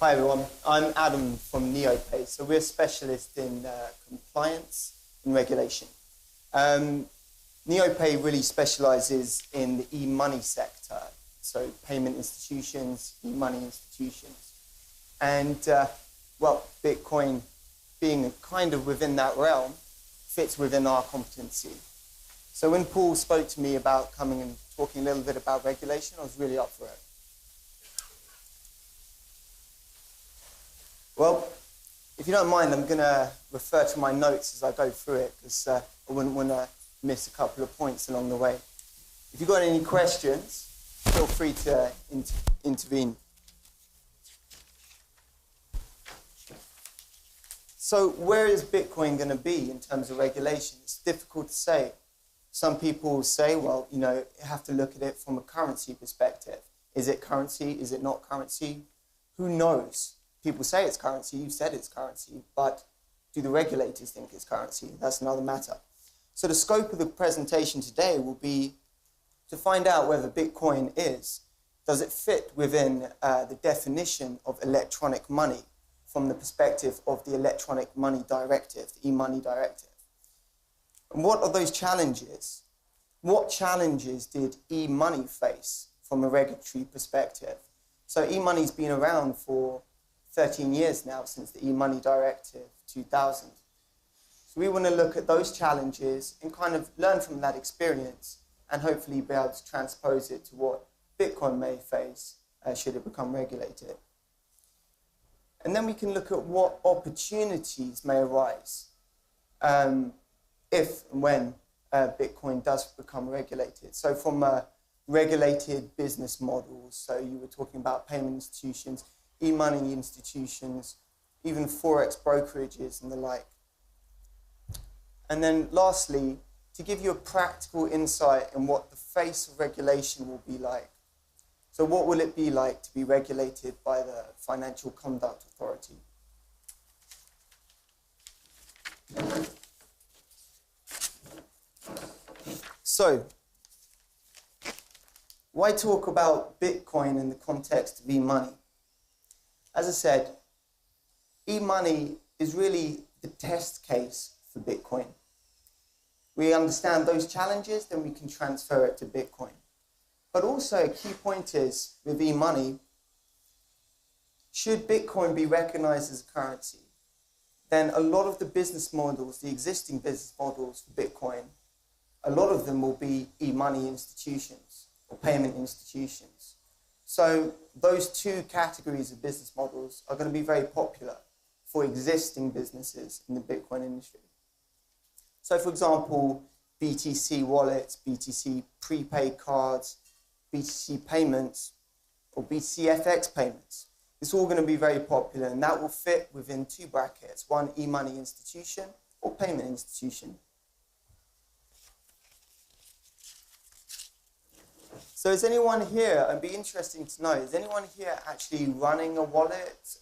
Hi everyone, I'm Adam from NeoPay. So we're specialists in compliance and regulation. NeoPay really specializes in the e-money sector, so payment institutions, e-money institutions. And well, Bitcoin being kind of within that realm fits within our competency. So when Paul spoke to me about coming and talking a little bit about regulation, I was really up for it. Well, if you don't mind, I'm going to refer to my notes as I go through it, because I wouldn't want to miss a couple of points along the way. If you've got any questions, feel free to intervene. So where is Bitcoin going to be in terms of regulation? It's difficult to say. Some people say, well, you have to look at it from a currency perspective. Is it currency? Is it not currency? Who knows? People say it's currency, you said it's currency, but do the regulators think it's currency? That's another matter. So the scope of the presentation today will be to find out whether Bitcoin does it fit within the definition of electronic money from the perspective of the Electronic Money Directive, the e-money directive. And what are those challenges? What challenges did e-money face from a regulatory perspective? So e-money's been around for 13 years now, since the e-money directive 2000. So we want to look at those challenges and kind of learn from that experience and hopefully be able to transpose it to what Bitcoin may face should it become regulated. And then we can look at what opportunities may arise if and when Bitcoin does become regulated. So from regulated business models, so you were talking about payment institutions, e-money institutions, even forex brokerages and the like. And then lastly, to give you a practical insight in what the face of regulation will be like. So what will it be like to be regulated by the Financial Conduct Authority? So, why talk about Bitcoin in the context of e-money? As I said, e-money is really the test case for Bitcoin. We understand those challenges, then we can transfer it to Bitcoin. But also a key point is, with e-money, should Bitcoin be recognized as a currency, then a lot of the business models, the existing business models for Bitcoin, a lot of them will be e-money institutions or payment institutions. So those two categories of business models are going to be very popular for existing businesses in the Bitcoin industry. So for example, BTC wallets, BTC prepaid cards, BTC payments, or BTC FX payments. It's all going to be very popular, and that will fit within two brackets, one e-money institution or payment institution. So is anyone here, it'd be interesting to know, is anyone here actually running a wallet,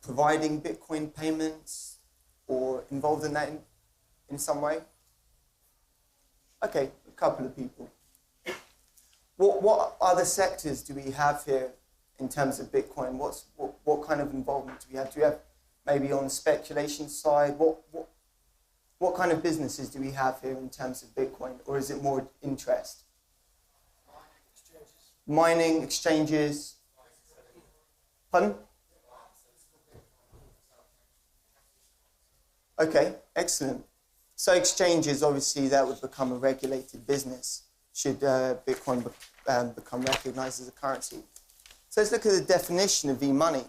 providing Bitcoin payments, or involved in that in some way? Okay, a couple of people. What other sectors do we have here in terms of Bitcoin? What kind of involvement do we have? Do we have maybe on the speculation side? What kind of businesses do we have here in terms of Bitcoin, or is it more interest? Mining, exchanges. Pardon? Okay, excellent. So exchanges, obviously, that would become a regulated business should Bitcoin become recognized as a currency. So let's look at the definition of e-money.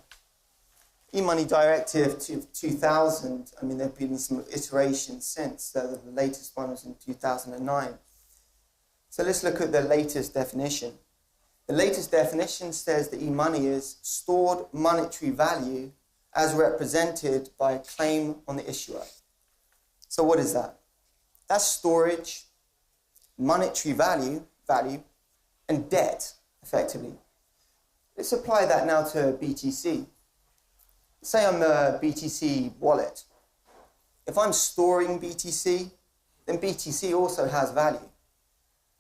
E-money Directive 2000, I mean, there have been some iterations since. The latest one was in 2009. So let's look at the latest definition. The latest definition says that e-money is stored monetary value as represented by a claim on the issuer. So what is that? That's storage, monetary value, and debt, effectively. Let's apply that now to BTC. Say I'm a BTC wallet. If I'm storing BTC, then BTC also has value.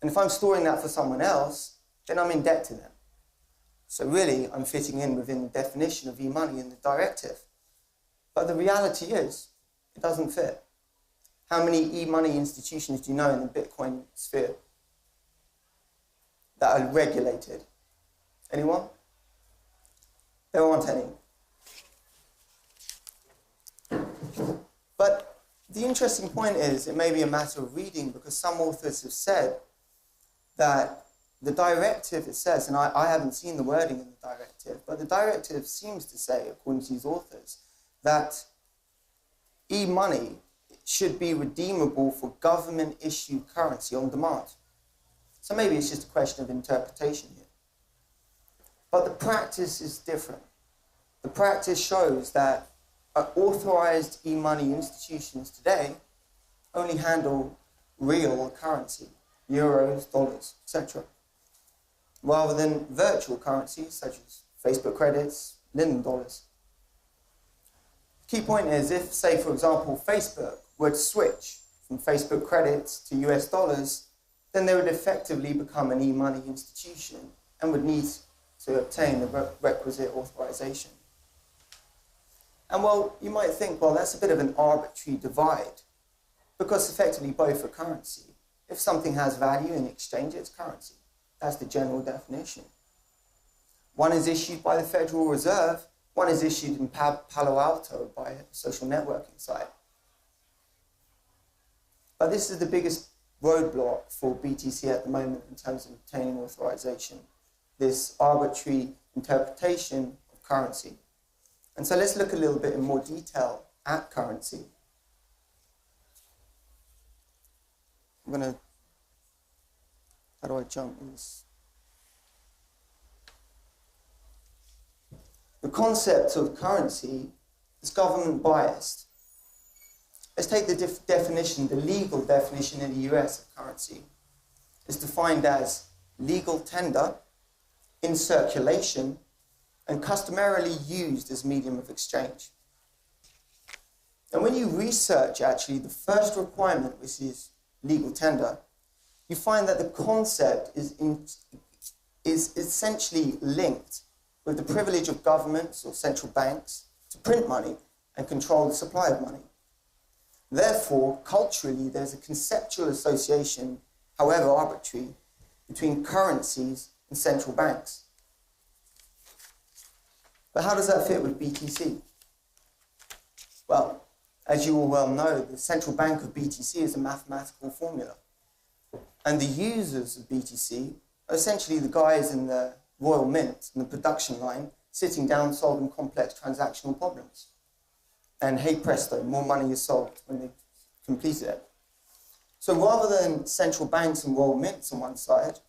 And if I'm storing that for someone else, then I'm in debt to them. So really, I'm fitting in within the definition of e-money in the directive. But the reality is, it doesn't fit. How many e-money institutions do you know in the Bitcoin sphere that are regulated? Anyone? There aren't any. But the interesting point is, it may be a matter of reading, because some authors have said that the directive, it says, and I haven't seen the wording in the directive, but the directive seems to say, according to these authors, that e-money should be redeemable for government-issued currency on demand. So maybe it's just a question of interpretation here. But the practice is different. The practice shows that authorized e-money institutions today only handle real currency, euros, dollars, etc., rather than virtual currencies such as Facebook credits, Linden dollars. The key point is, if, say, for example, Facebook were to switch from Facebook credits to US dollars, then they would effectively become an e-money institution and would need to obtain the requisite authorization. And well, you might think, well, that's a bit of an arbitrary divide, because effectively both are currency. If something has value in exchange, it's currency. That's the general definition. One is issued by the Federal Reserve, one is issued in Palo Alto by a social networking site. But this is the biggest roadblock for BTC at the moment in terms of obtaining authorization, this arbitrary interpretation of currency. And so let's look a little bit in more detail at currency. I'm going to, how do I jump in this? The concept of currency is government biased. Let's take the definition, the legal definition in the US of currency. It's defined as legal tender, in circulation, and customarily used as medium of exchange. And when you research, actually, the first requirement, which is legal tender, you find that the concept is essentially linked with the privilege of governments or central banks to print money and control the supply of money. Therefore, culturally, there's a conceptual association, however arbitrary, between currencies and central banks. But how does that fit with BTC? Well, as you all well know, the central bank of BTC is a mathematical formula. And the users of BTC are essentially the guys in the Royal Mint, in the production line, sitting down solving complex transactional problems. And hey presto, more money is solved when they complete it. So rather than central banks and Royal Mints on one side,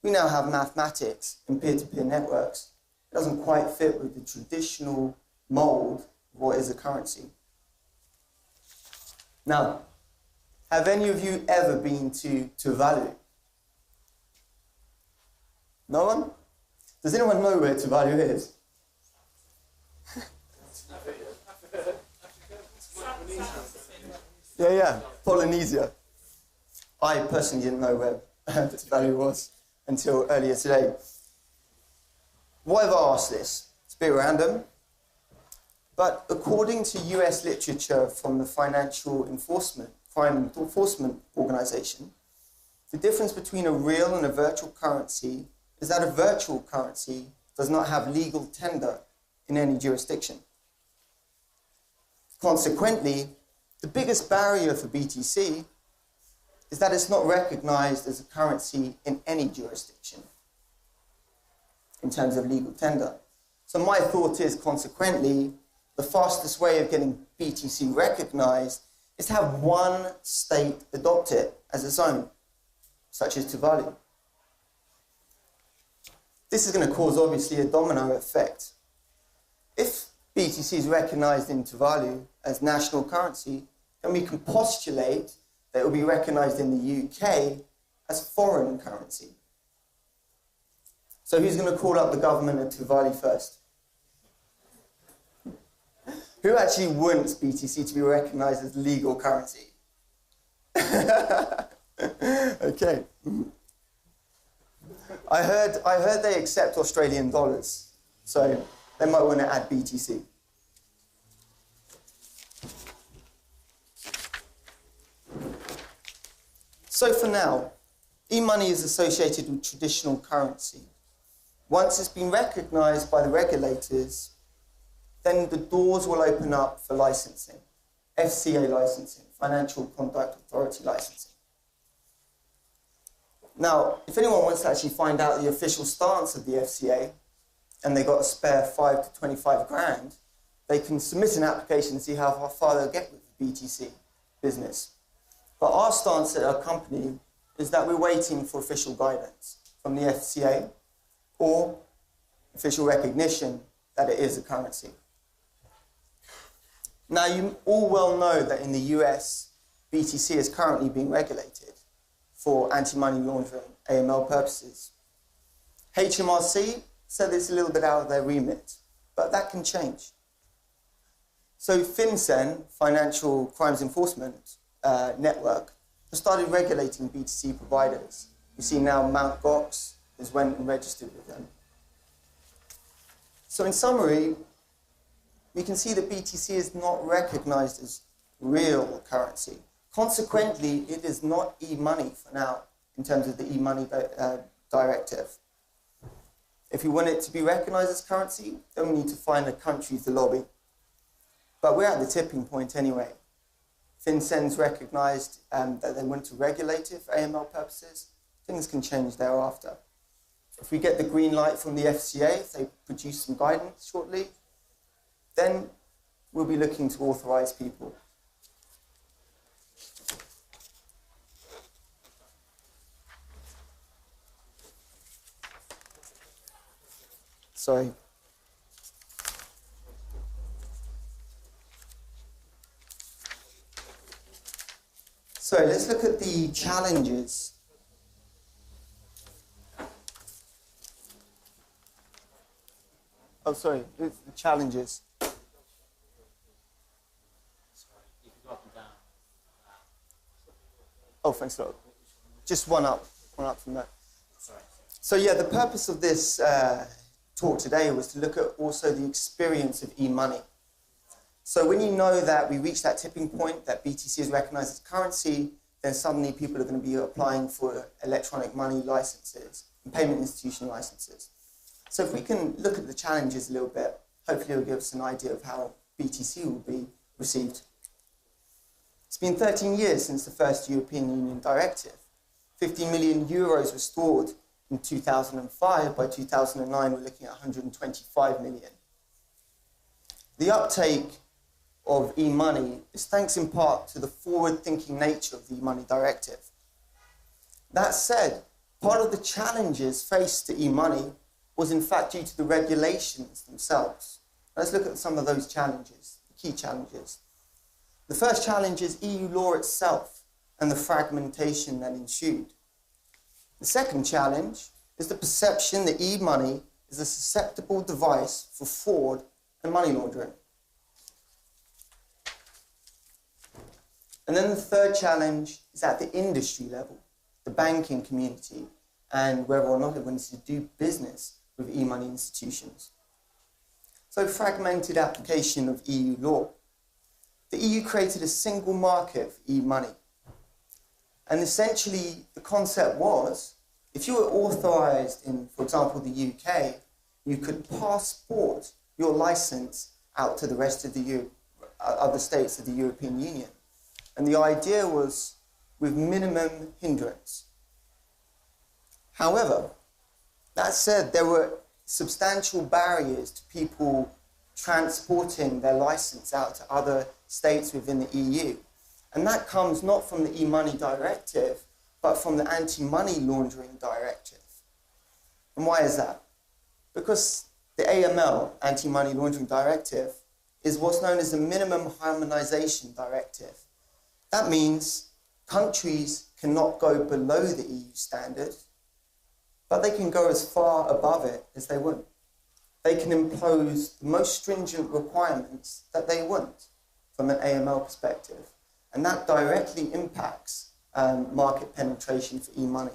we now have mathematics and peer-to-peer networks. It doesn't quite fit with the traditional mold of what is a currency. Now, have any of you ever been to Tuvalu? No one? Does anyone know where Tuvalu is? Yeah, Polynesia. I personally didn't know where Tuvalu was until earlier today. Why have I asked this? It's a bit random. But according to US literature from the Financial Crime Enforcement Organization, the difference between a real and a virtual currency is that a virtual currency does not have legal tender in any jurisdiction. Consequently, the biggest barrier for BTC is that it's not recognized as a currency in any jurisdiction in terms of legal tender. So my thought is, consequently, the fastest way of getting BTC recognized is to have one state adopt it as its own, such as Tuvalu. This is going to cause, obviously, a domino effect. If BTC is recognized in Tuvalu as national currency, then we can postulate that it will be recognized in the UK as foreign currency. So who's going to call up the government of Tuvalu first? Who actually wants BTC to be recognized as legal currency? Okay. I heard they accept Australian dollars, so they might want to add BTC. So for now, e-money is associated with traditional currency. Once it's been recognized by the regulators, then the doors will open up for licensing, FCA licensing, Financial Conduct Authority licensing. Now, if anyone wants to actually find out the official stance of the FCA, and they got a spare 5 to 25 grand, they can submit an application and see how far they'll get with the BTC business. But our stance at our company is that we're waiting for official guidance from the FCA or official recognition that it is a currency. Now, you all well know that in the US, BTC is currently being regulated for anti-money laundering, AML purposes. HMRC said it's a little bit out of their remit, but that can change. So FinCEN, Financial Crimes Enforcement Network, has started regulating BTC providers. You see now Mt. Gox has went and registered with them. So in summary, we can see that BTC is not recognized as real currency. Consequently, it is not e-money for now in terms of the e-money directive. If we want it to be recognized as currency, then we need to find a country to lobby. But we're at the tipping point anyway. FinCEN's recognized that they want to regulate it for AML purposes. Things can change thereafter. If we get the green light from the FCA, if they produce some guidance shortly, then we'll be looking to authorize people. Sorry. So let's look at the challenges. Oh, sorry, it's the challenges. Sorry, you can go up and down. Oh, thanks a lot. Just one up from that. Sorry. So yeah, the purpose of this talk today was to look at also the experience of e-money. So when you know that we reached that tipping point, that BTC is recognized as currency, then suddenly people are going to be applying for electronic money licenses and payment institution licenses. So if we can look at the challenges a little bit, hopefully it will give us an idea of how BTC will be received. It's been 13 years since the first European Union directive. 50 million euros were stored in 2005. By 2009, we're looking at 125 million. The uptake of e-money is thanks in part to the forward-thinking nature of the e-money directive. That said, part of the challenges faced to e-money was in fact due to the regulations themselves. Let's look at some of those challenges, the key challenges. The first challenge is EU law itself and the fragmentation that ensued. The second challenge is the perception that e-money is a susceptible device for fraud and money laundering. And then the third challenge is at the industry level, the banking community, and whether or not it wants to do business with e-money institutions. So fragmented application of EU law. The EU created a single market for e-money. And essentially the concept was, if you were authorized in, for example, the UK, you could passport your license out to the rest of the other states of the European Union. And the idea was with minimum hindrance. However, that said, there were substantial barriers to people transporting their license out to other states within the EU. And that comes not from the e-money directive, but from the anti-money laundering directive. And why is that? Because the AML, anti-money laundering directive, is what's known as the minimum harmonization directive. That means countries cannot go below the EU standard, but they can go as far above it as they want. They can impose the most stringent requirements that they want from an AML perspective. And that directly impacts market penetration for e-money.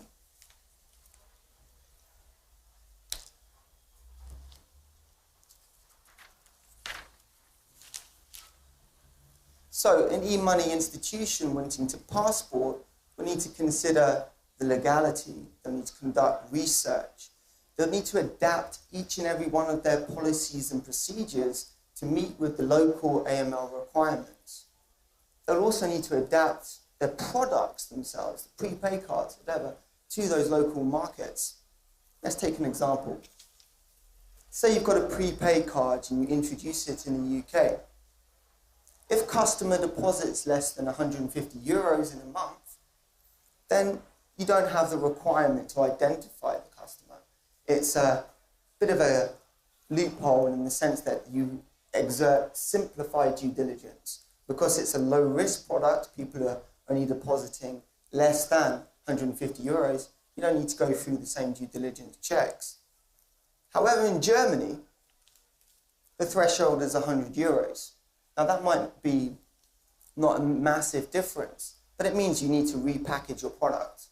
So an e-money institution wanting to passport will need to consider the legality, they'll need to conduct research, they'll need to adapt each and every one of their policies and procedures to meet with the local AML requirements. They'll also need to adapt their products themselves, the prepaid cards, whatever, to those local markets. Let's take an example. Say you've got a prepaid card and you introduce it in the UK. If customer deposits less than 150 euros in a month, then you don't have the requirement to identify the customer. It's a bit of a loophole in the sense that you exert simplified due diligence. Because it's a low-risk product, people are only depositing less than 150 euros, you don't need to go through the same due diligence checks. However, in Germany, the threshold is 100 euros. Now, that might be not a massive difference, but it means you need to repackage your product.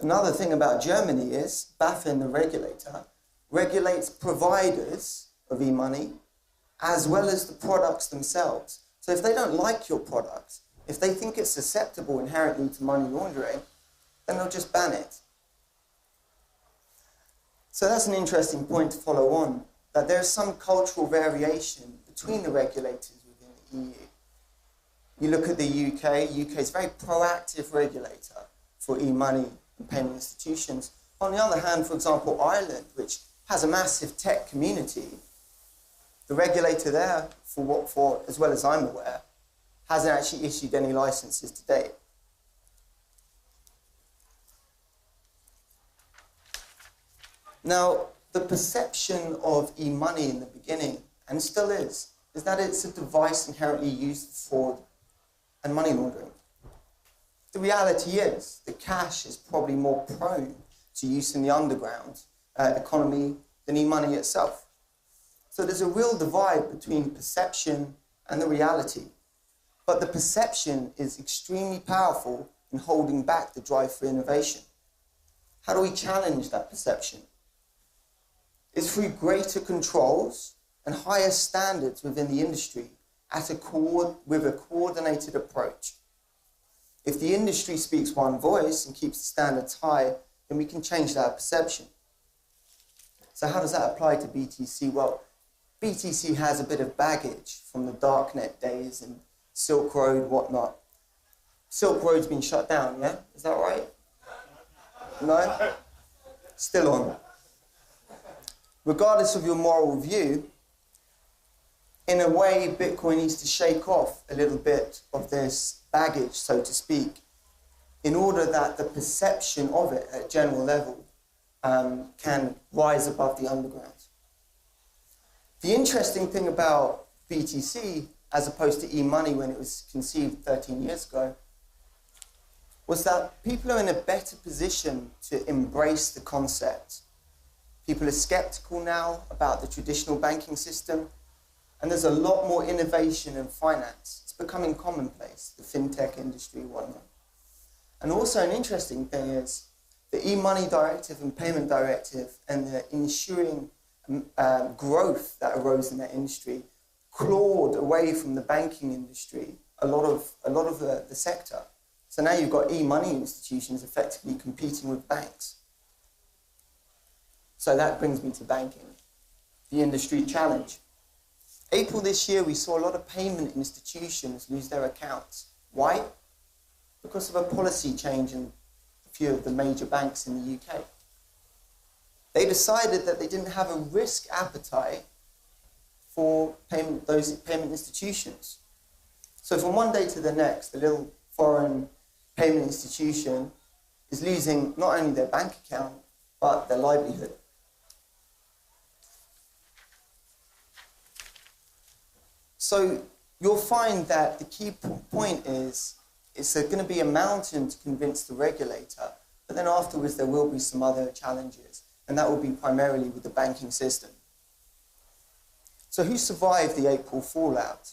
Another thing about Germany is BaFin, the regulator, regulates providers of e-money as well as the products themselves. So if they don't like your product, if they think it's susceptible inherently to money laundering, then they'll just ban it. So that's an interesting point to follow on, that there's some cultural variation between the regulators within the EU. You look at the UK, UK is a very proactive regulator for e-money and payment institutions. On the other hand, for example, Ireland, which has a massive tech community, the regulator there, for as well as I'm aware, hasn't actually issued any licenses to date. Now, the perception of e-money in the beginning, and still is that it's a device inherently used for fraud and money laundering. The reality is that cash is probably more prone to use in the underground economy than e-money itself. So there's a real divide between perception and the reality. But the perception is extremely powerful in holding back the drive for innovation. How do we challenge that perception? It's through greater controls and higher standards within the industry with a coordinated approach. If the industry speaks one voice and keeps the standards high, then we can change that perception. So how does that apply to BTC? Well, BTC has a bit of baggage from the darknet days and Silk Road, whatnot. Silk Road's been shut down, yeah? Is that right? No? Still on. Regardless of your moral view, in a way, Bitcoin needs to shake off a little bit of this baggage, so to speak, in order that the perception of it at a general level can rise above the underground. The interesting thing about BTC, as opposed to e-money when it was conceived 13 years ago, was that people are in a better position to embrace the concept. People are skeptical now about the traditional banking system, and there's a lot more innovation in finance. It's becoming commonplace, the fintech industry, whatnot. And also an interesting thing is the e-money directive and payment directive and the ensuing growth that arose in that industry clawed away from the banking industry a lot of the sector. So now you've got e-money institutions effectively competing with banks. So that brings me to banking, the industry challenge. April this year, we saw a lot of payment institutions lose their accounts. Why? Because of a policy change in a few of the major banks in the UK. They decided that they didn't have a risk appetite for those payment institutions. So from one day to the next, the little foreign payment institution is losing not only their bank account, but their livelihood. So you'll find that the key point is it's going to be a mountain to convince the regulator, but then afterwards there will be some other challenges, and that will be primarily with the banking system. So who survived the April fallout?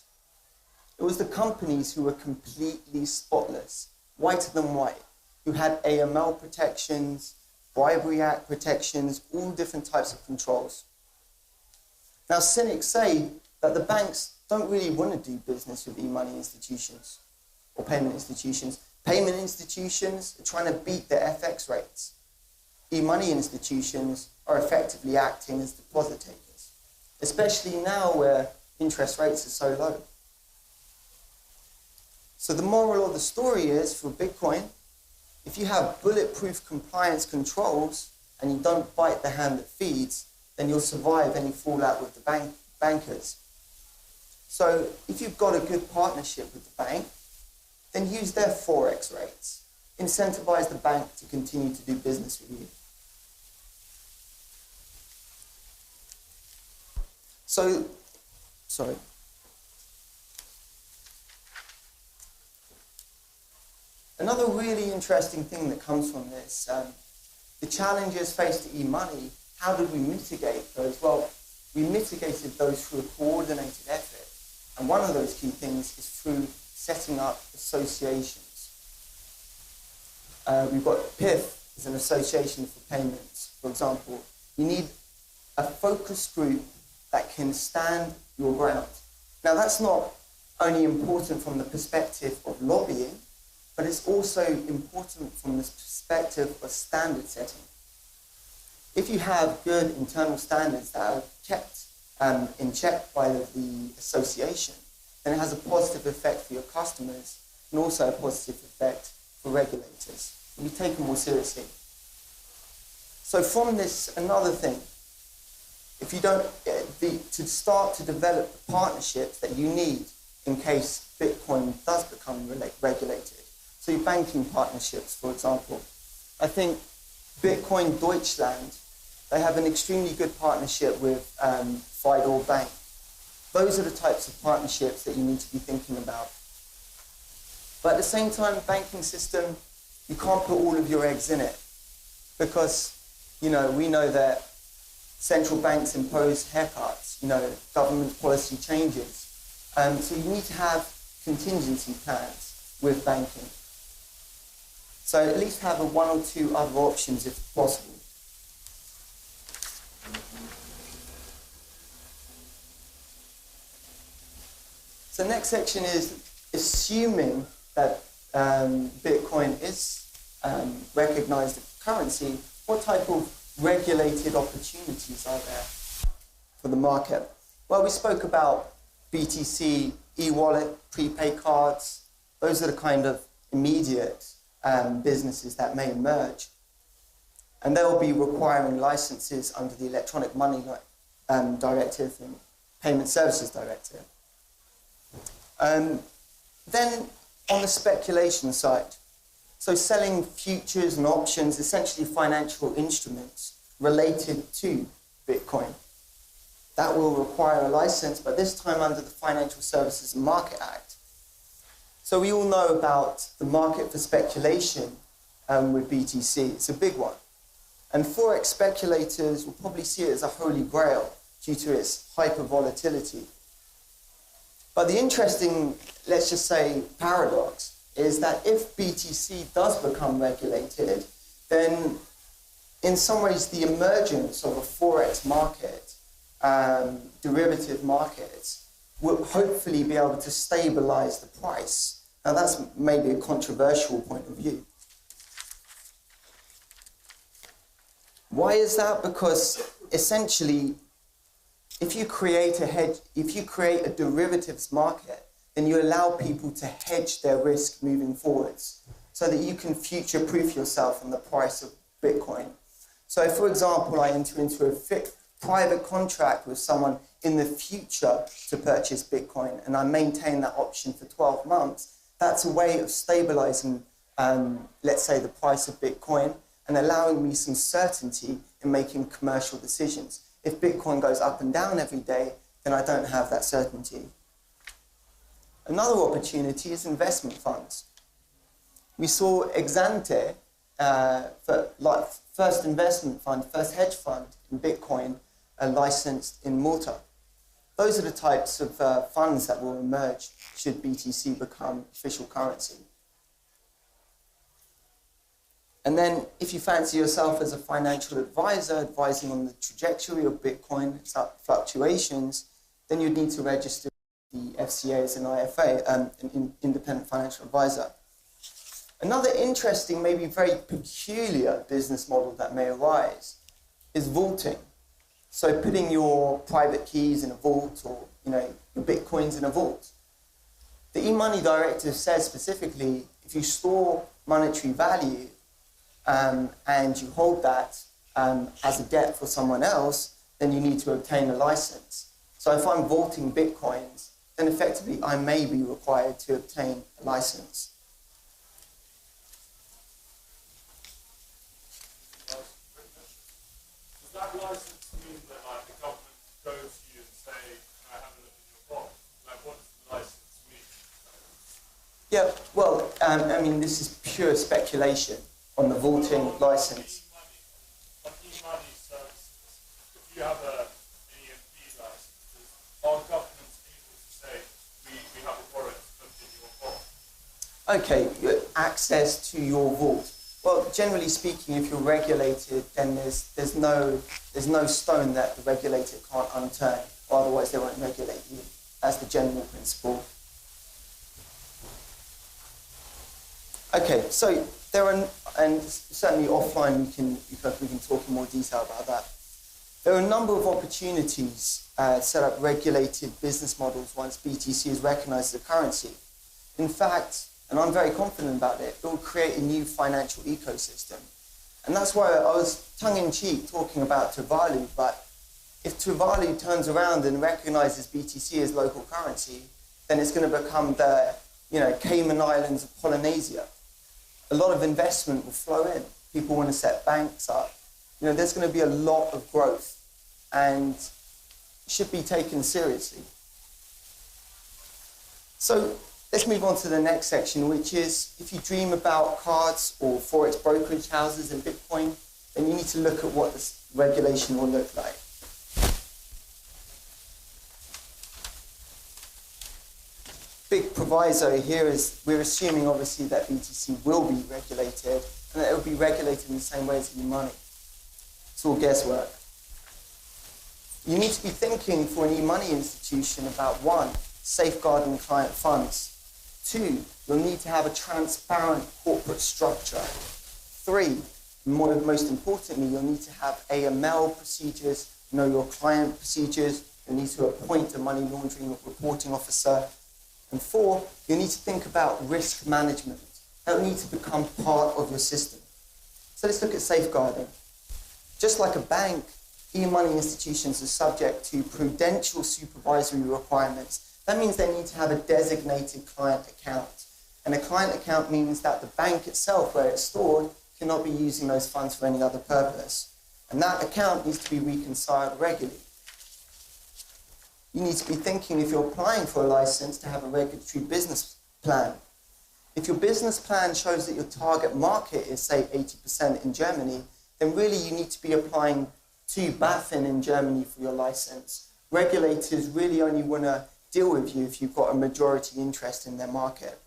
It was the companies who were completely spotless, whiter than white, who had AML protections, Bribery Act protections, all different types of controls. Now cynics say that the banks don't really want to do business with e-money institutions or payment institutions. Payment institutions are trying to beat the FX rates. E-money institutions are effectively acting as deposit takers, especially now where interest rates are so low. So the moral of the story is, for Bitcoin, if you have bulletproof compliance controls and you don't bite the hand that feeds, then you'll survive any fallout with the bankers. So if you've got a good partnership with the bank, then use their forex rates. Incentivize the bank to continue to do business with you. So, sorry. Another really interesting thing that comes from this, the challenges faced to e-money, how did we mitigate those? Well, we mitigated those through a coordinated effort. And one of those key things is through setting up associations. We've got PIF as an association for payments, for example. You need a focus group that can stand your ground. Now, that's not only important from the perspective of lobbying, but it's also important from the perspective of standard setting. If you have good internal standards that are kept in check by the association, then it has a positive effect for your customers and also a positive effect for regulators. You take them more seriously. So from this, another thing, if you don't, to start to develop the partnerships that you need in case Bitcoin does become regulated. So your banking partnerships, for example. I think Bitcoin Deutschland, they have an extremely good partnership with Fidel Bank. Those are the types of partnerships that you need to be thinking about. But at the same time, banking system, you can't put all of your eggs in it because, we know that central banks impose haircuts, government policy changes. So you need to have contingency plans with banking. So at least have one or two other options if possible. So next section is assuming that Bitcoin is recognized as currency, what type of regulated opportunities are there for the market? Well, we spoke about BTC, e-wallet, prepaid cards. Those are the kind of immediate businesses that may emerge. And they'll be requiring licenses under the Electronic Money Directive and Payment Services Directive. Then on the speculation side, so selling futures and options, essentially financial instruments related to Bitcoin. That will require a license, but this time under the Financial Services and Market Act. So we all know about the market for speculation with BTC. It's a big one. And forex speculators will probably see it as a holy grail due to its hyper volatility. But the interesting, let's just say, paradox is that if BTC does become regulated, then in some ways the emergence of a forex market, derivative markets, will hopefully be able to stabilize the price. Now that's maybe a controversial point of view. Why is that? Because essentially, if you create a derivatives market, then you allow people to hedge their risk moving forwards so that you can future-proof yourself on the price of Bitcoin. So for example, I enter into a private contract with someone in the future to purchase Bitcoin and I maintain that option for 12 months, that's a way of stabilizing, let's say, the price of Bitcoin and allowing me some certainty in making commercial decisions. If Bitcoin goes up and down every day, then I don't have that certainty. Another opportunity is investment funds. We saw Exante, first investment fund, first hedge fund in Bitcoin, licensed in Malta. Those are the types of funds that will emerge should BTC become official currency. And then if you fancy yourself as a financial advisor, advising on the trajectory of Bitcoin, its fluctuations, then you'd need to register the FCA is an IFA, independent financial advisor. Another interesting, maybe very peculiar business model that may arise is vaulting. So putting your private keys in a vault, or your bitcoins in a vault. The e-money directive says specifically, if you store monetary value and you hold that as a debt for someone else, then you need to obtain a license. So if I'm vaulting bitcoins, then effectively I may be required to obtain a license. Does that license mean that the government goes to you and say, can I have a look at your vault? What does the license mean? Yeah, well, I mean, this is pure speculation on the vaulting license. On e-money services, if you have an EMP license, are governments able to say, we have a warrant to look in your vault? Okay, access to your vault. Well, generally speaking, if you're regulated, then there's no stone that the regulator can't unturn, or otherwise they won't regulate you. That's the general principle. Okay, so there are, and certainly offline we can talk in more detail about that. There are a number of opportunities to set up regulated business models once BTC is recognized as a currency. In fact, and I'm very confident about it, it will create a new financial ecosystem. And that's why I was tongue-in-cheek talking about Tuvalu, but if Tuvalu turns around and recognizes BTC as local currency, then it's going to become the Cayman Islands of Polynesia. A lot of investment will flow in. People want to set banks up. There's going to be a lot of growth and should be taken seriously. So let's move on to the next section, which is if you dream about cards or forex brokerage houses and Bitcoin, then you need to look at what this regulation will look like. Big proviso here is we're assuming obviously that BTC will be regulated and that it will be regulated in the same way as e-money. It's all guesswork. You need to be thinking for an e-money institution about 1, safeguarding client funds. 2, you'll need to have a transparent corporate structure. 3, most importantly, you'll need to have AML procedures, know your client procedures. You'll need to appoint a money laundering reporting officer. And 4, you need to think about risk management. That will need to become part of your system. So let's look at safeguarding. Just like a bank, e-money institutions are subject to prudential supervisory requirements. That means they need to have a designated client account. And a client account means that the bank itself, where it's stored, cannot be using those funds for any other purpose. And that account needs to be reconciled regularly. You need to be thinking, if you're applying for a license, to have a regulatory business plan. If your business plan shows that your target market is, say, 80% in Germany, then really you need to be applying to BaFin in Germany for your license. Regulators really only want to deal with you if you've got a majority interest in their market.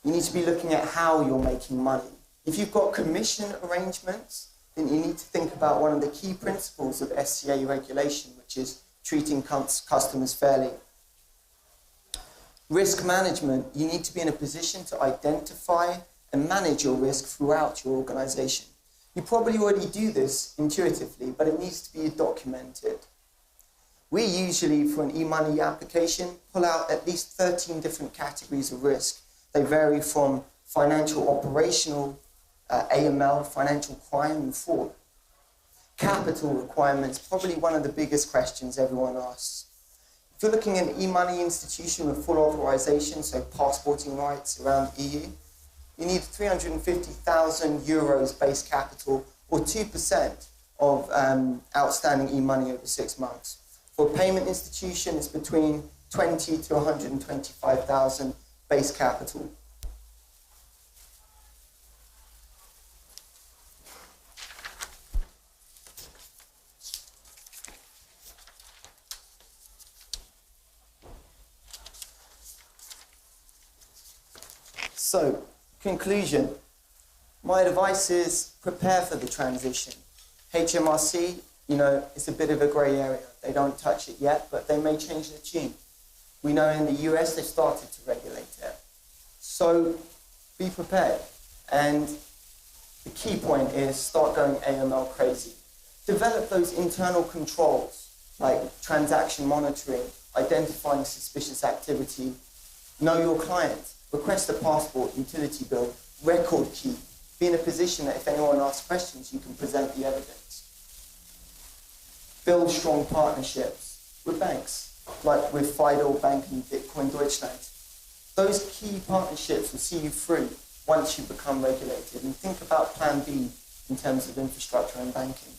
You need to be looking at how you're making money. If you've got commission arrangements, then you need to think about one of the key principles of FCA regulation, which is treating customers fairly. Risk management, you need to be in a position to identify and manage your risk throughout your organization. You probably already do this intuitively, but it needs to be documented. We usually, for an e-money application, pull out at least 13 different categories of risk. They vary from financial operational, AML, financial crime and fraud. Capital requirements, probably one of the biggest questions everyone asks. If you're looking at an e-money institution with full authorization, so passporting rights around the EU, you need 350,000 euros base capital, or 2% of outstanding e-money over 6 months. For a payment institution, it's between 20 to 125,000 base capital. So, conclusion. My advice is prepare for the transition. HMRC, it's a bit of a grey area. They don't touch it yet, but they may change their tune. We know in the US they started to regulate it. So be prepared. And the key point is start going AML crazy. Develop those internal controls like transaction monitoring, identifying suspicious activity, know your client, request a passport, utility bill, record keep. Be in a position that if anyone asks questions, you can present the evidence. Build strong partnerships with banks, like with Fido Bank and Bitcoin Deutschland. Those key partnerships will see you through once you become regulated. And think about plan B in terms of infrastructure and banking.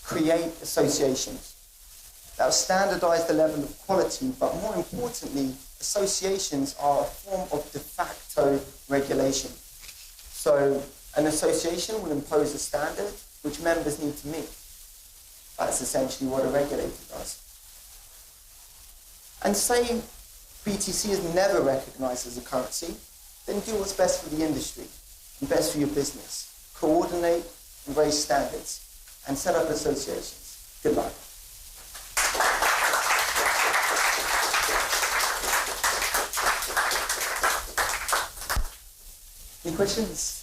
Create associations. That will standardize the level of quality, but more importantly, associations are a form of de facto regulation. So an association will impose a standard which members need to meet. That's essentially what a regulator does. And say BTC is never recognized as a currency, then do what's best for the industry and best for your business. Coordinate and raise standards and set up associations. Good luck. Any questions?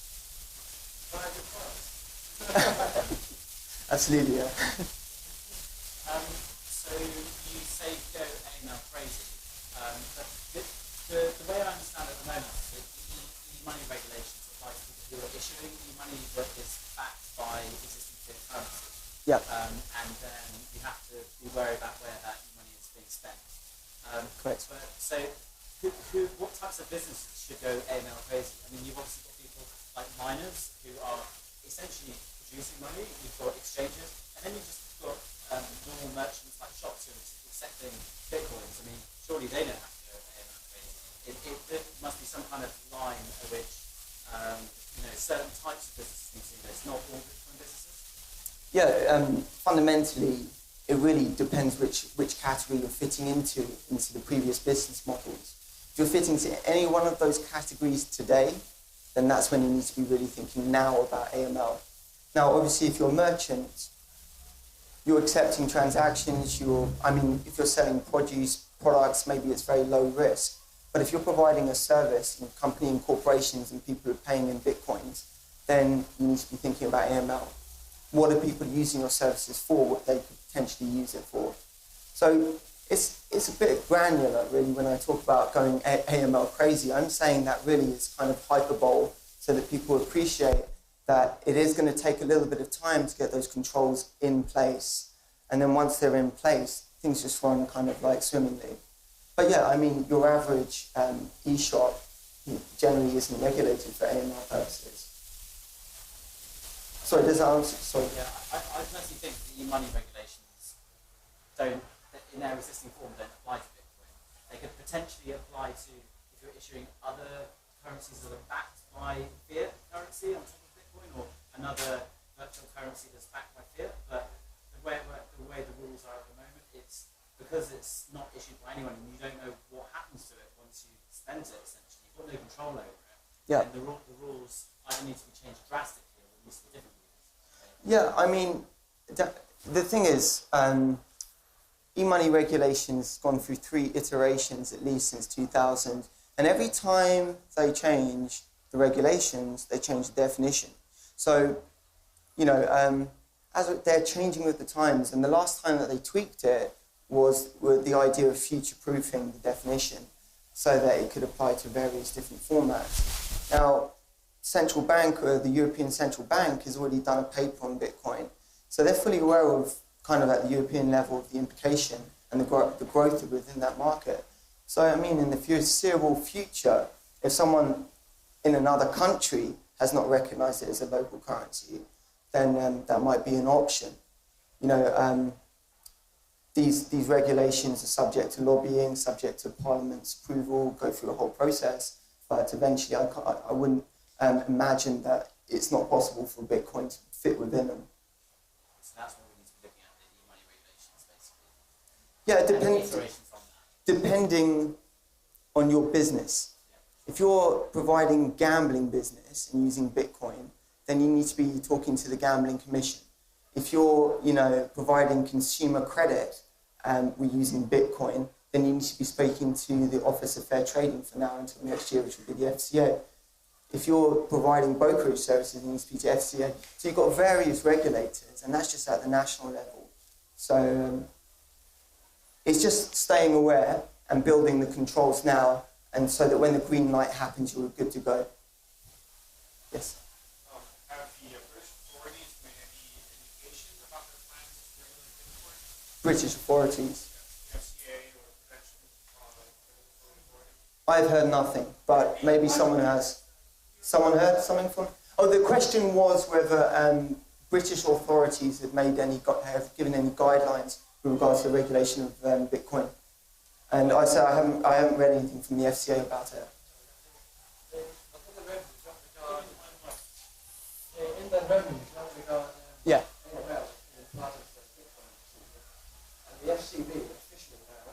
Absolutely, yeah. So you say go AML crazy. But the way I understand it at the moment is that e-money regulations apply to people who are issuing e-money that is backed by existing fiat currency. Yeah. And then you have to be worried about where that e-money is being spent. Correct. So what types of businesses should go AML crazy? I mean, you've obviously got people like miners who are essentially producing money, you've got exchanges, and then you've just got normal merchants like shops who are accepting bitcoins. I mean, surely they don't have to go AML crazy. There must be some kind of line at which certain types of businesses need to do this, not all Bitcoin businesses. Yeah, fundamentally, it really depends which category you're fitting into the previous business models. If you're fitting into any one of those categories today, then that's when you need to be really thinking now about AML. Now, obviously, if you're a merchant, you're accepting transactions, if you're selling products, maybe it's very low risk. But if you're providing a service and company and corporations and people are paying in Bitcoins, then you need to be thinking about AML. What are people using your services for, what they could potentially use it for? So it's a bit granular, really, when I talk about going AML crazy. I'm saying that really is kind of hyperbole so that people appreciate that it is going to take a little bit of time to get those controls in place. And then once they're in place, things just run kind of like swimmingly. But yeah, I mean, your average e-shop generally isn't regulated for AML purposes. Sorry, does that answer? Sorry. Yeah, I personally think the e-money regulations in their existing form, don't apply to Bitcoin. They could potentially apply to if you're issuing other currencies that are backed by fiat currency on top of Bitcoin, or another virtual currency that's backed by fiat. But the way the rules are at the moment, it's because it's not issued by anyone, and you don't know what happens to it once you spend it. Essentially, you've got no control over it. Yeah. And the rules either need to be changed drastically, or there needs to be different rules. Yeah, I mean, the thing is, e-money regulations gone through 3 iterations at least since 2000, and every time they change the regulations, they change the definition. So, as they're changing with the times, and the last time that they tweaked it was with the idea of future-proofing the definition so that it could apply to various different formats. Now, central bank, or the European Central Bank, has already done a paper on Bitcoin, so they're fully aware of kind of at the European level of the implication and the growth within that market. So, I mean, in the foreseeable future, if someone in another country has not recognized it as a local currency, then that might be an option. These regulations are subject to lobbying, subject to Parliament's approval, go through a whole process, but eventually I wouldn't imagine that it's not possible for Bitcoin to fit within them. So that's what we need to be looking at, the e-money regulations, basically. Yeah, depending on your business. If you're providing gambling business and using Bitcoin, then you need to be talking to the Gambling Commission. If you're, providing consumer credit and we're using Bitcoin, then you need to be speaking to the Office of Fair Trading for now until next year, which will be the FCA. If you're providing brokerage services, you need to speak to FCA. So you've got various regulators, and that's just at the national level. So it's just staying aware and building the controls now, and so that when the green light happens, you're good to go. Yes? Have the British authorities made any indications about their plans to regulate Bitcoin? British authorities. The FCA or Prudential Authority? I've heard nothing, but maybe someone has. Someone heard something from? Oh, the question was whether British authorities had made have given any guidelines with regards to the regulation of Bitcoin. And I said I haven't read anything from the FCA about it. Yeah. The FCB officially now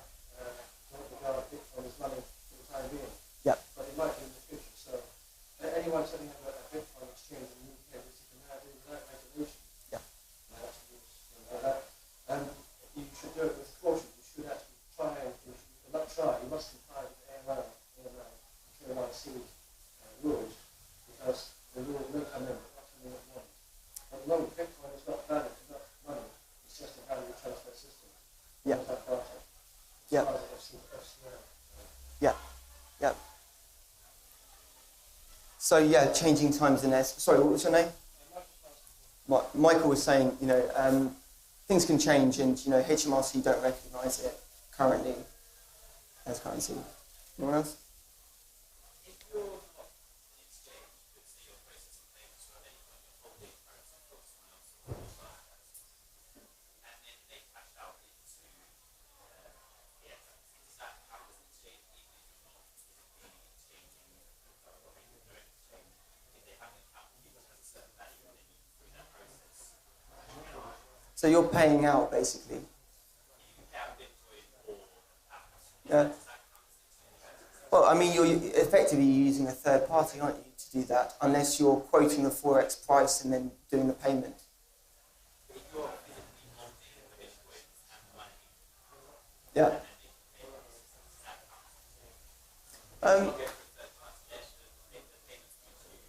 won't regard Bitcoin as money for the time being. Yeah. But it might be in the future. So anyone setting up a Bitcoin exchange in the UK can now do without regulation. Yeah. That's like that. And you should do it with caution. You should actually you must comply with AML, KYC rules, because the rules will come in, but not coming at once. At the moment, Bitcoin is not valid, it's not money. It's just a value transfer system. Yeah. Yeah. Yeah. Yeah. So yeah, changing times in S. Sorry, what was your name? Michael was saying, things can change, and HMRC don't recognise it currently as currency. Anyone else? If you're not an exchange, but say you're processing payments for any kind of holding currency for someone else or and then they cash out into does that count as an exchange even if you're not physically exchanging or making a direct exchange? If they have an account with you which has a certain value and then you through that process. So you're paying out basically. If you can pay out Bitcoin or pounds, Yeah. does that count as an exchange? Well, I mean, you're effectively using a third party, aren't you, to do that, unless you're quoting the Forex price and then doing the payment. If you're physically holding the Bitcoin and the money, Yeah. and then they can pay you, does that count as an exchange? You go for a third party, yes, make the payments to you,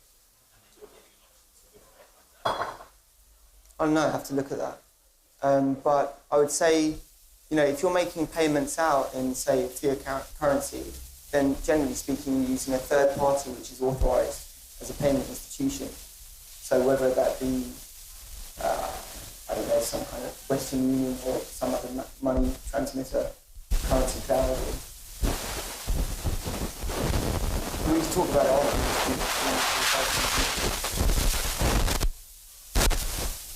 and then you're giving an option to which way it comes out. I don't know, I have to look at that. But I would say, if you're making payments out in, say, fiat currency, then generally speaking, you're using a third party which is authorised as a payment institution. So whether that be, some kind of Western Union or some other money transmitter, currency cloud. We can talk about it after.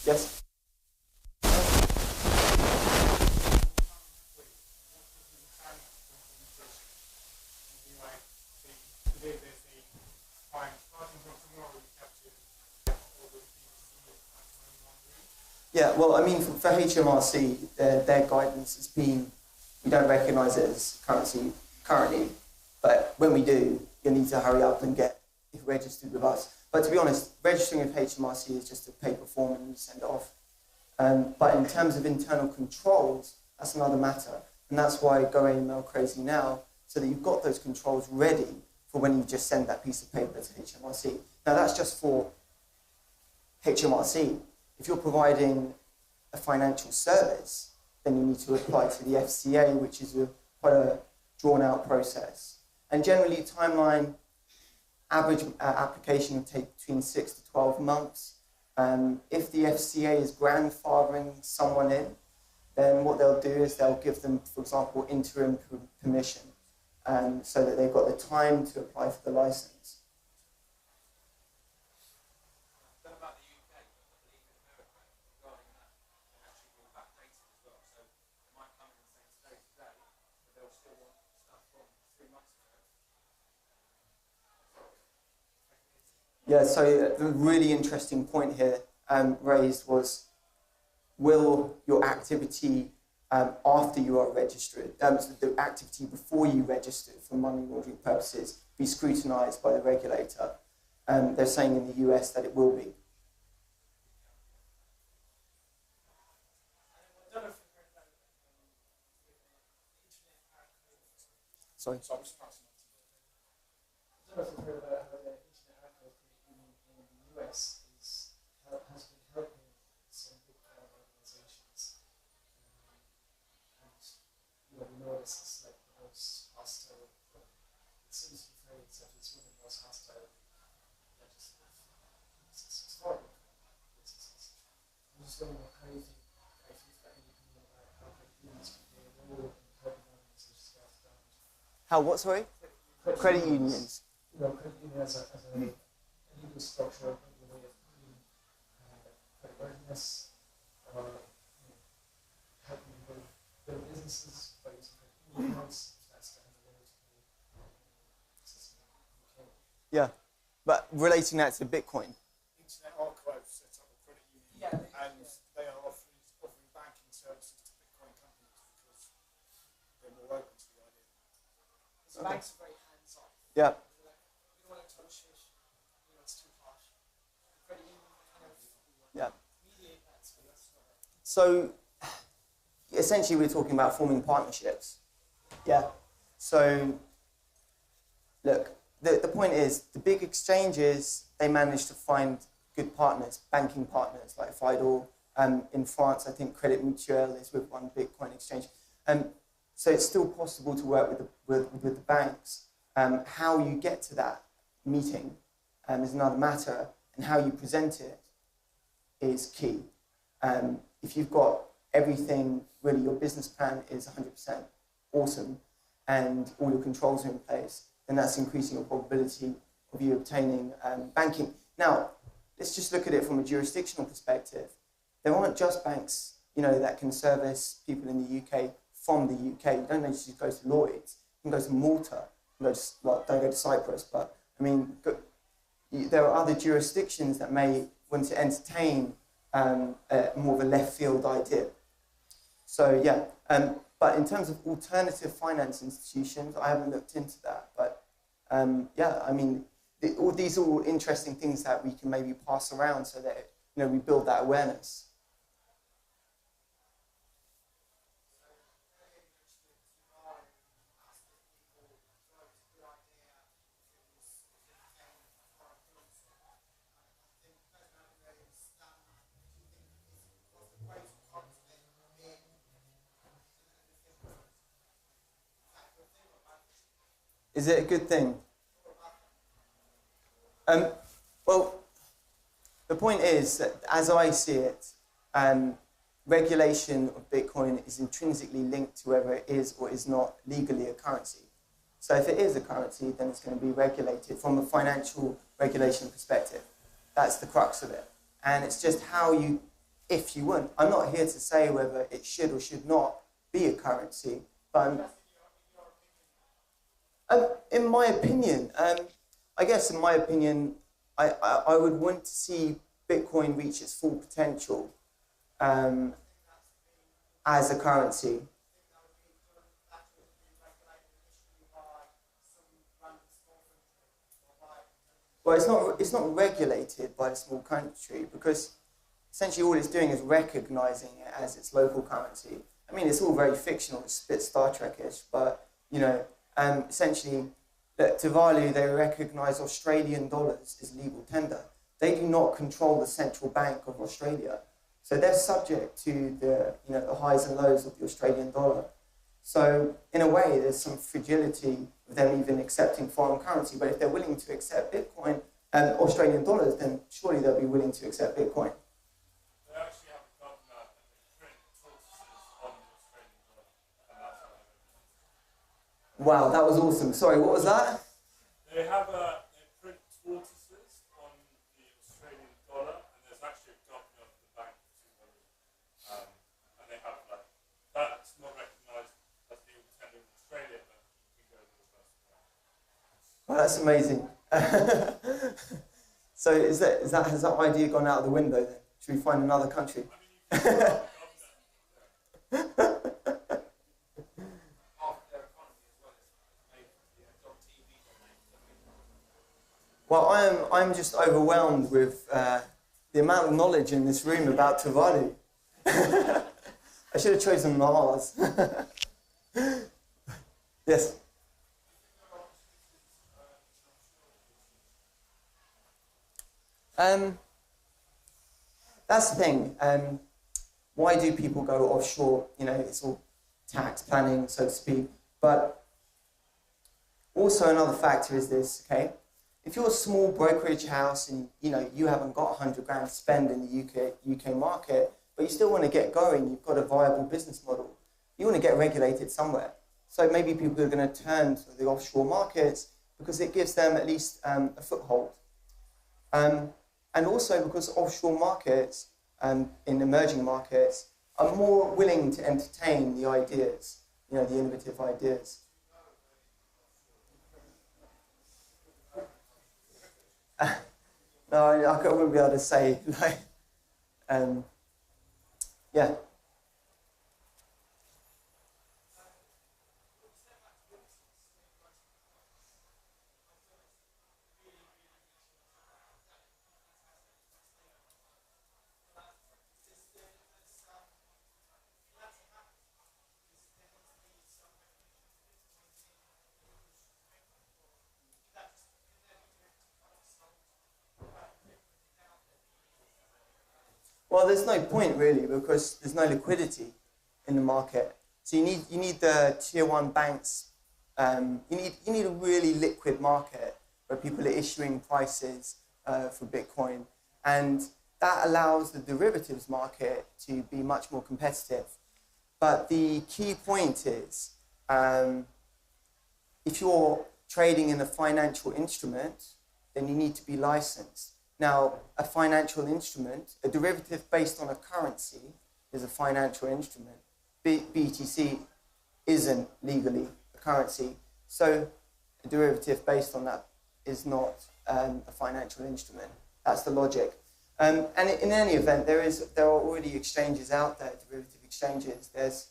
Yes? Yeah, well, I mean, for HMRC, their guidance has been, we don't recognise it as currency currently, but when we do, you need to hurry up and get it registered with us. But to be honest, registering with HMRC is just a paper form and you send it off. But in terms of internal controls, that's another matter. And that's why go AML crazy now, so that you've got those controls ready for when you just send that piece of paper to HMRC. Now that's just for HMRC. If you're providing a financial service, then you need to apply to the FCA, which is quite a drawn-out process. And generally, timeline, average application would take between 6 to 12 months. If the FCA is grandfathering someone in, then what they'll do is they'll give them, for example, interim permission, so that they've got the time to apply for the license. What about the UK? I believe in America regarding that, they actually bring back data as well. So it might come in the same state today, but they'll still want stuff from 3 months ago. Yeah, so the really interesting point here raised was, will your activity after you are registered, so the activity before you register for money laundering purposes, be scrutinised by the regulator? They're saying in the US that it will be. I don't know if you've heard about it, the internet hack Sorry. So I'm just passing on to you. I don't know if you've heard about how the Internet Archive in the US has been helping some big organizations. And we know this is like the most hostile, it seems to be fairly accepted, it's one of the most hostile legislative systems for businesses. I'm just wondering how you think, if you've got any opinion about how credit unions can play a role in helping organizations get off the ground. How, what, sorry? Credit unions. Credit union as a legal structure, maybe a way of putting creditworthiness or helping people build businesses by using credit unions. That's kind of the system in the UK. Yeah, but relating that to Bitcoin. Internet Archive set up a credit union, and they are offering banking services to Bitcoin companies because they're more open to the idea. The banks are very hands-on. Yeah. We don't want to touch it, it's too harsh. The credit union kind of Yeah. mediate that space. So essentially we're talking about forming partnerships. Yeah. So look, the point is the big exchanges, they manage to find good partners, banking partners like FIDO. In France, I think Credit Mutuel is with one Bitcoin exchange. So it's still possible to work with the banks. How you get to that meeting is another matter, and how you present it is key. If you've got everything, really your business plan is 100% awesome, and all your controls are in place, then that's increasing your probability of you obtaining banking. Now, let's just look at it from a jurisdictional perspective. There aren't just banks, that can service people in the UK from the UK. You don't just go to Lloyd's. You can go to Malta. Don't go to Cyprus. But I mean, there are other jurisdictions that may want to entertain more of a left field idea. So yeah. But in terms of alternative finance institutions, I haven't looked into that. But yeah, I mean, these are all interesting things that we can maybe pass around so that we build that awareness. Is it a good thing? Well, the point is that as I see it, regulation of Bitcoin is intrinsically linked to whether it is or is not legally a currency. So if it is a currency, then it's going to be regulated from a financial regulation perspective. That's the crux of it. And it's just how you, if you want. I'm not here to say whether it should or should not be a currency, but in my opinion, I guess in my opinion, I would want to see Bitcoin reach its full potential as a currency. Well, it's not regulated by the small country because essentially all it's doing is recognizing it as its local currency. I mean, it's all very fictional, it's a bit Star Trek-ish, but essentially, Tuvalu, they recognise Australian dollars as legal tender. They do not control the central bank of Australia. So they're subject to the highs and lows of the Australian dollar. So in a way, there's some fragility of them even accepting foreign currency. But if they're willing to accept Bitcoin and Australian dollars, then surely they'll be willing to accept Bitcoin. They actually have a government and they print tortoises on the Australian dollar, and that's how they Wow, that was awesome. Sorry, what was that? They print tortoises on the Australian dollar, and there's actually a governor of the bank and they have that's not recognised as legal tender in Australia, but you can go the reverse way. Well, that's amazing. So has that idea gone out of the window then? Should we find another country? I mean, you can go Well, I'm just overwhelmed with the amount of knowledge in this room about Tuvalu. I should have chosen Mars. Yes. That's the thing. Why do people go offshore? You know, it's all tax planning, so to speak. But also another factor is this, okay? If you're a small brokerage house and, you know, you haven't got 100 grand to spend in the UK market, but you still want to get going, you've got a viable business model, you want to get regulated somewhere. So maybe people are going to turn to the offshore markets because it gives them at least a foothold. And also because offshore markets in emerging markets are more willing to entertain the ideas, you know, the innovative ideas. No, I wouldn't be able to say, like, yeah. Well, there's no point really because there's no liquidity in the market. So you need the tier one banks. You need a really liquid market where people are issuing prices for Bitcoin, and that allows the derivatives market to be much more competitive. But the key point is, if you're trading in a financial instrument, then you need to be licensed. Now, a financial instrument, a derivative based on a currency, is a financial instrument. BTC isn't legally a currency, so a derivative based on that is not a financial instrument. That's the logic. And in any event, there are already exchanges out there, derivative exchanges. There's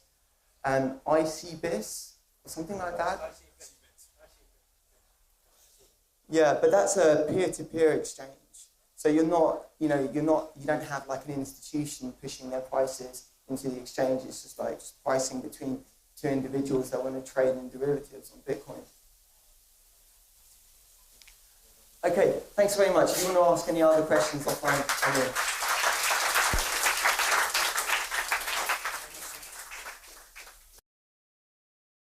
ICBIS or something like that. Yeah, but that's a peer-to-peer exchange. So you don't have like an institution pushing their prices into the exchange. It's just like pricing between two individuals that want to trade in derivatives on Bitcoin. Okay, thanks very much. If you want to ask any other questions, I'll find.